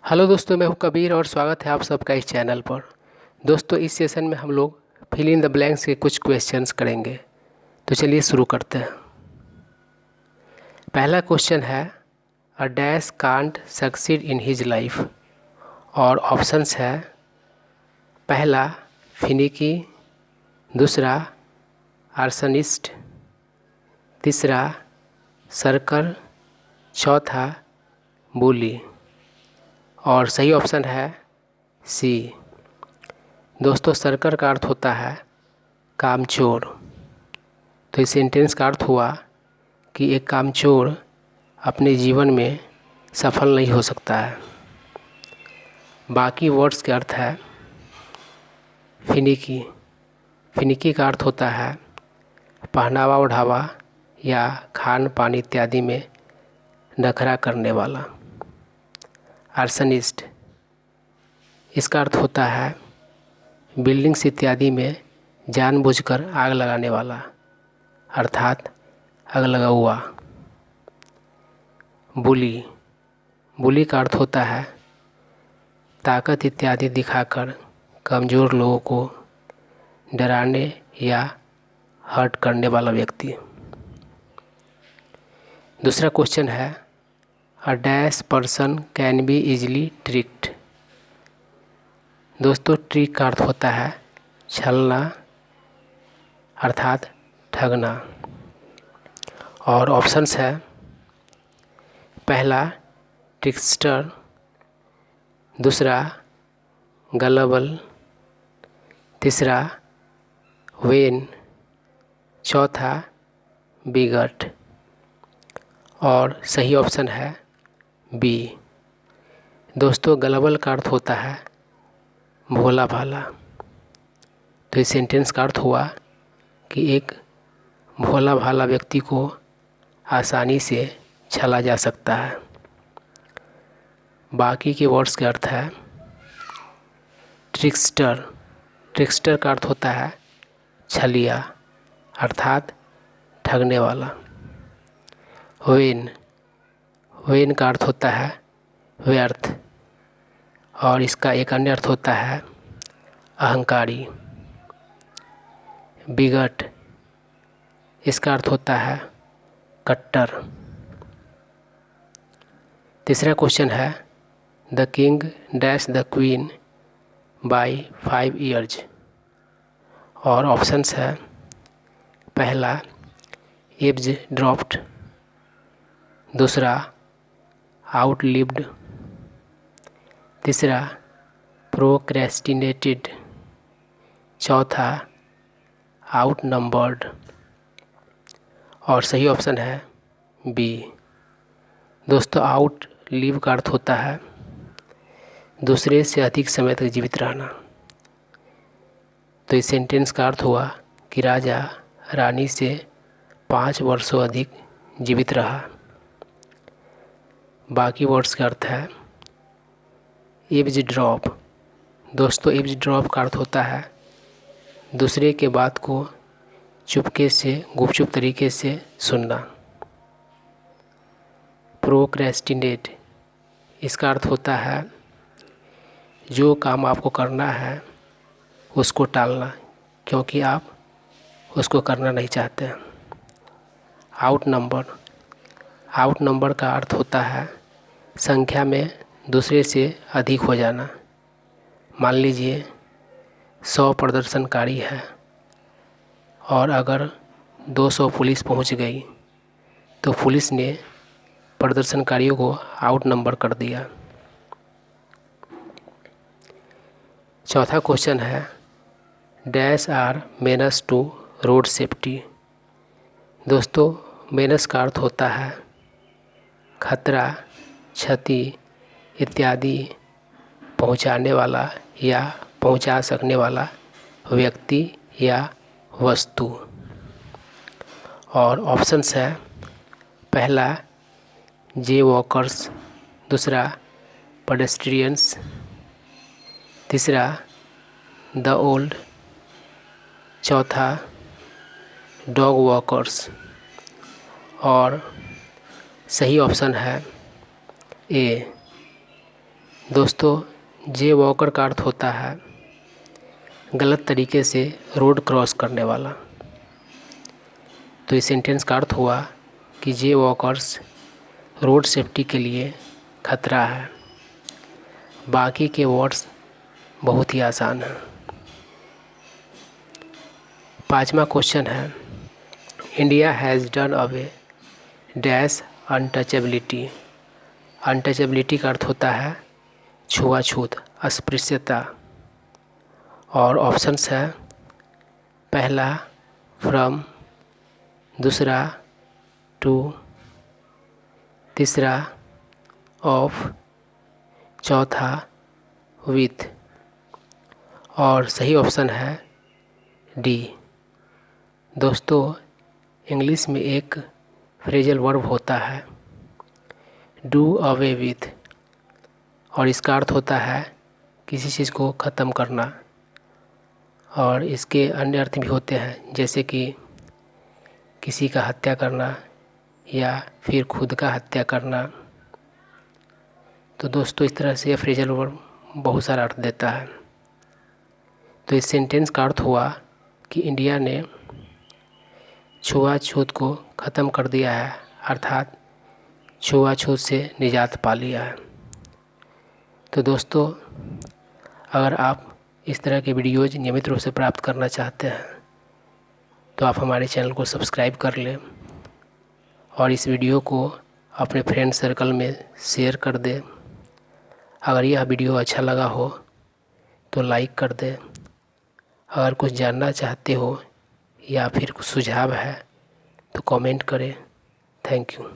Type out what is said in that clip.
Hello दोस्तों, मैं हूं कबीर और स्वागत है आप सबका इस चैनल पर। दोस्तों, इस सेशन में हम लोग फिल इन द ब्लैंक्स के कुछ क्वेश्चंस करेंगे। तो चलिए शुरू करते हैं। पहला क्वेश्चन है, a dash can't succeed in his life. और ऑप्शंस है, पहला फिनिकी, दूसरा आर्सनिस्ट, तीसरा सर्कर, चौथा बुली। और सही ऑप्शन है सी। दोस्तों, सर्कर का अर्थ होता है कामचोर। तो इस सेंटेंस का अर्थ हुआ कि एक कामचोर अपने जीवन में सफल नहीं हो सकता है। बाकी वर्ड्स के अर्थ है फिनिकी। फिनिकी का अर्थ होता है पहनावा ओढ़ावा या खान पान इत्यादि में नखरा करने वाला। आर्सनिस्ट, इसका अर्थ होता है बिल्डिंग्स इत्यादि में जानबूझकर आग लगाने वाला, अर्थात आग लगा हुआ। बुली, बुली का अर्थ होता है ताकत इत्यादि दिखाकर कमज़ोर लोगों को डराने या हर्ट करने वाला व्यक्ति। दूसरा क्वेश्चन है, a dash person can be easily tricked. दोस्तों, ट्रिक का अर्थ होता है छलना, अर्थात ठगना। और ऑप्शंस है, पहला ट्रिक्स्टर, दूसरा गलबल, तीसरा वेन, चौथा बिगट। और सही ऑप्शन है बी। दोस्तों, गलबल का अर्थ होता है भोला भाला। तो इस सेंटेंस का अर्थ हुआ कि एक भोला भाला व्यक्ति को आसानी से छला जा सकता है। बाकी के वर्ड्स के अर्थ है ट्रिक्स्टर। ट्रिक्स्टर का अर्थ होता है छलिया, अर्थात ठगने वाला। वेन, वेन का अर्थ होता है व्यर्थ। और इसका एक अन्य अर्थ होता है अहंकारी। बिगट, इसका अर्थ होता है कट्टर। तीसरा क्वेश्चन है, the king dash the queen by 5 years। और ऑप्शंस है, पहला एब्ज ड्रॉप्ड, दूसरा आउटलिव्ड, तीसरा प्रोक्रेस्टिनेटेड, चौथा आउटनंबर्ड। और सही ऑप्शन है बी। दोस्तों, आउट लिव का अर्थ होता है दूसरे से अधिक समय तक जीवित रहना। तो इस सेंटेंस का अर्थ हुआ कि राजा रानी से 5 वर्षों अधिक जीवित रहा। बाकी वर्ड्स का अर्थ है एब्ज ड्रॉप। दोस्तों, एब्ज ड्रॉप का अर्थ होता है दूसरे के बात को चुपके से गुपचुप तरीके से सुनना। प्रोक्रेस्टिनेट, इसका अर्थ होता है जो काम आपको करना है उसको टालना, क्योंकि आप उसको करना नहीं चाहते। आउटनंबर, आउटनंबर का अर्थ होता है संख्या में दूसरे से अधिक हो जाना। मान लीजिए 100 प्रदर्शनकारी है और अगर 200 पुलिस पहुंच गई तो पुलिस ने प्रदर्शनकारियों को आउट नंबर कर दिया। चौथा क्वेश्चन है, dash are menace to road safety. दोस्तों, मेनस का अर्थ होता है खतरा, क्षति इत्यादि पहुंचाने वाला या पहुंचा सकने वाला व्यक्ति या वस्तु। और ऑप्शंस है, पहला जे वॉकर्स, दूसरा पेडेस्ट्रियंस, तीसरा द ओल्ड, चौथा डॉग वॉकर्स। और सही ऑप्शन है ए। दोस्तों जे वॉकर का अर्थ होता है गलत तरीके से रोड क्रॉस करने वाला। तो इस सेंटेंस का अर्थ हुआ कि जे वॉकर्स रोड सेफ्टी के लिए खतरा है। बाकी के वर्ड्स बहुत ही आसान हैं। 5वां क्वेश्चन है, India has done away dash untouchability. Untouchability का अर्थ होता है छुआछूत, अस्पृश्यता। और ऑप्शंस है पहला फ्रॉम, दूसरा टू, तीसरा ऑफ, चौथा विथ और सही ऑप्शन है डी। दोस्तों इंग्लिश में एक फ्रेजल वर्ब होता है डू अवे विथ और इसका अर्थ होता है किसी चीज़ को ख़त्म करना। और इसके अन्य अर्थ भी होते हैं जैसे कि किसी का हत्या करना या फिर खुद का हत्या करना। तो दोस्तों इस तरह से यह फ्रेजल वर्ब बहुत सारा अर्थ देता है। तो इस सेंटेंस का अर्थ हुआ कि इंडिया ने छुआछूत को ख़त्म कर दिया है, अर्थात छुआछूत से निजात पा लिया है। तो दोस्तों अगर आप इस तरह के वीडियोज़ नियमित रूप से प्राप्त करना चाहते हैं तो आप हमारे चैनल को सब्सक्राइब कर लें और इस वीडियो को अपने फ्रेंड सर्कल में शेयर कर दें। अगर यह वीडियो अच्छा लगा हो तो लाइक कर दें। अगर कुछ जानना चाहते हो या फिर कुछ सुझाव है तो कमेंट करें। Thank you.